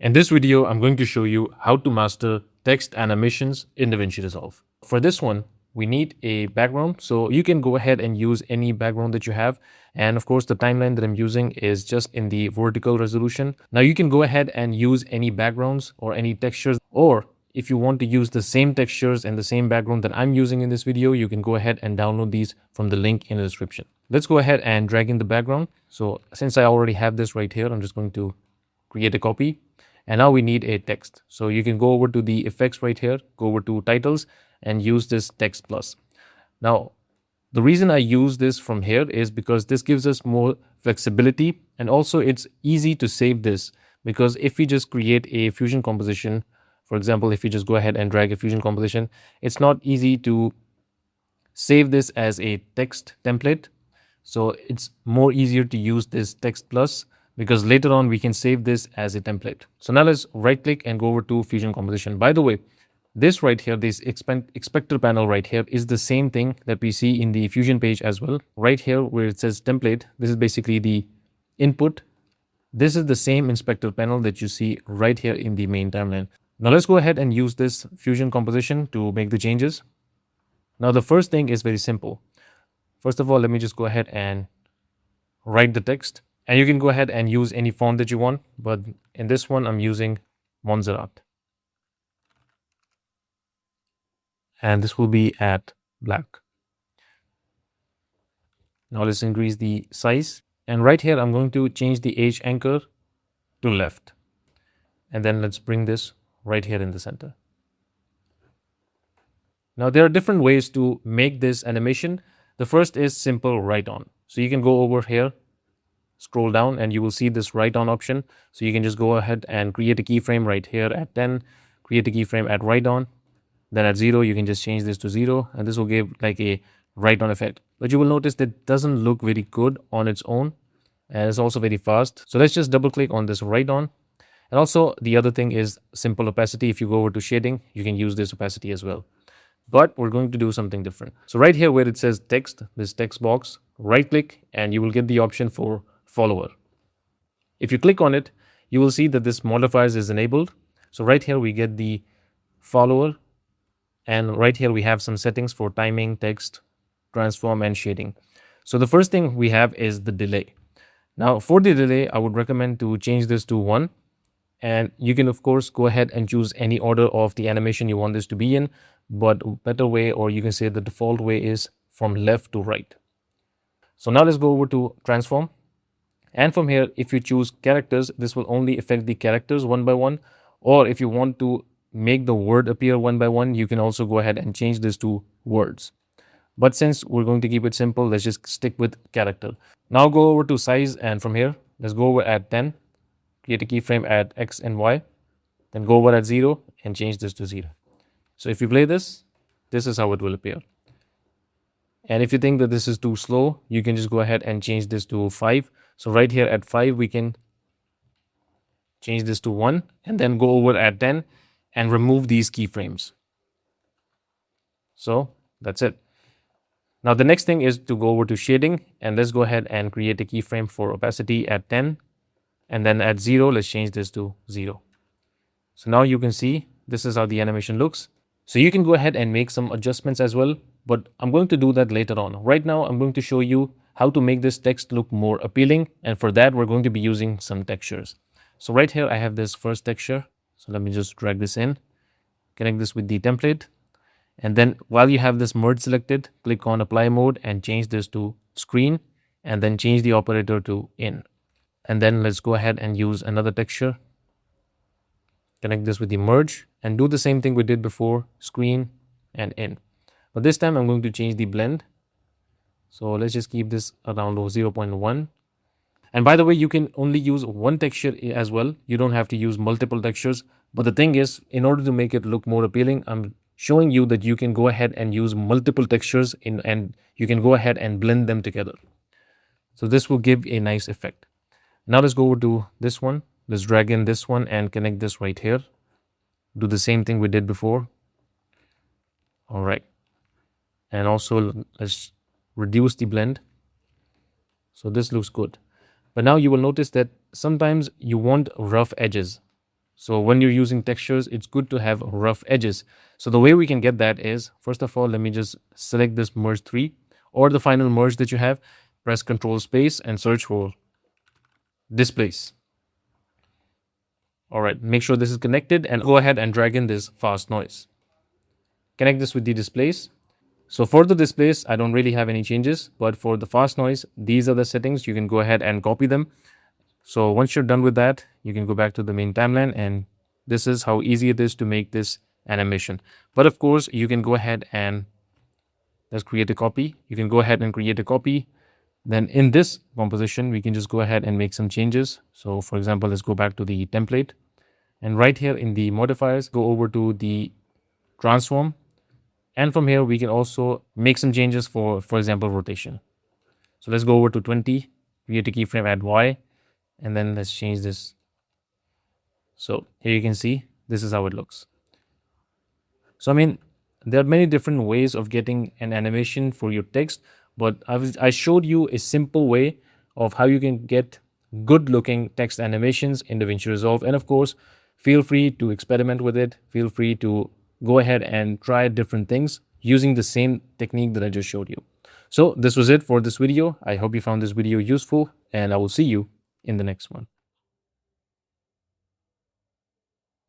In this video, I'm going to show you how to master text animations in DaVinci Resolve. For this one, we need a background. So you can go ahead and use any background that you have. And of course, the timeline that I'm using is just in the vertical resolution. Now you can go ahead and use any backgrounds or any textures, or if you want to use the same textures and the same background that I'm using in this video, you can go ahead and download these from the link in the description. Let's go ahead and drag in the background. So since I already have this right here, I'm just going to create a copy. And now we need a text. So you can go over to the effects right here, go over to titles and use this text plus. Now, the reason I use this from here is because this gives us more flexibility, and also it's easy to save this, because if we just create a fusion composition, for example, if you just go ahead and drag a fusion composition, it's not easy to save this as a text template. So it's more easier to use this text plus, because later on we can save this as a template. So now let's right click and go over to fusion composition. By the way, this right here, this expector panel right here is the same thing that we see in the fusion page as well. Right here where it says template, this is basically the input. This is the same inspector panel that you see right here in the main timeline. Now let's go ahead and use this fusion composition to make the changes. Now the first thing is very simple. First of all, let me just go ahead and write the text. And you can go ahead and use any font that you want, but in this one, I'm using Montserrat. And this will be at black. Now let's increase the size. And right here, I'm going to change the H anchor to left. And then let's bring this right here in the center. Now there are different ways to make this animation. The first is simple right on. So you can go over here, scroll down, and you will see this right on option. So you can just go ahead and create a keyframe right here at 10, create a keyframe at right on, then at 0 you can just change this to 0, and this will give like a right on effect. But you will notice that it doesn't look very good on its own, and it's also very fast. So let's just double click on this right on. And also the other thing is simple opacity. If you go over to shading, you can use this opacity as well. But we're going to do something different. So right here where it says text, this text box, right click and you will get the option for follower. If you click on it, you will see that this modifiers is enabled. So right here we get the follower, and right here we have some settings for timing, text, transform, and shading. So the first thing we have is the delay. Now for the delay, I would recommend to change this to 1, and you can of course go ahead and choose any order of the animation you want this to be in, but a better way, or you can say the default way, is from left to right. So now let's go over to transform. And from here, if you choose characters, this will only affect the characters one by one. Or if you want to make the word appear one by one, you can also go ahead and change this to words. But since we're going to keep it simple, let's just stick with character. Now go over to size, and from here, let's go over at 10, create a keyframe at X and Y, then go over at 0 and change this to 0. So if you play this, this is how it will appear. And if you think that this is too slow, you can just go ahead and change this to 5. So right here at 5, we can change this to 1 and then go over at 10 and remove these keyframes. So that's it. Now the next thing is to go over to shading, and let's go ahead and create a keyframe for opacity at 10. And then at 0, let's change this to 0. So now you can see this is how the animation looks. So you can go ahead and make some adjustments as well, but I'm going to do that later on. Right now, I'm going to show you how to make this text look more appealing. And for that, we're going to be using some textures. So right here, I have this first texture. So let me just drag this in, connect this with the template. And then while you have this merge selected, click on apply mode and change this to screen, and then change the operator to in. And then let's go ahead and use another texture. Connect this with the merge and do the same thing we did before, screen and in. But this time I'm going to change the blend. So let's just keep this around 0.1. And by the way, you can only use one texture as well. You don't have to use multiple textures. But the thing is, in order to make it look more appealing, I'm showing you that you can go ahead and use multiple textures and you can go ahead and blend them together. So this will give a nice effect. Now let's go over to this one. Let's drag in this one and connect this right here. Do the same thing we did before. All right. And also let's reduce the blend. So this looks good. But now you will notice that sometimes you want rough edges. So when you're using textures, it's good to have rough edges. So the way we can get that is, first of all, let me just select this merge 3 or the final merge that you have, press Control Space and search for displace. All right, make sure this is connected and go ahead and drag in this fast noise. Connect this with the displace. So for the displace, I don't really have any changes, but for the fast noise, these are the settings. You can go ahead and copy them. So once you're done with that, you can go back to the main timeline, and this is how easy it is to make this animation. But of course, you can go ahead and let's create a copy. You can go ahead and create a copy. Then in this composition, we can just go ahead and make some changes. So for example, let's go back to the template, and right here in the modifiers, go over to the transform. And from here, we can also make some changes for example, rotation. So let's go over to 20, create a keyframe, add Y, and then let's change this. So here you can see, this is how it looks. So, I mean, there are many different ways of getting an animation for your text, but I showed you a simple way of how you can get good looking text animations in DaVinci Resolve. And of course, feel free to experiment with it. Feel free to go ahead and try different things using the same technique that I just showed you. So this was it for this video. I hope you found this video useful, and I will see you in the next one.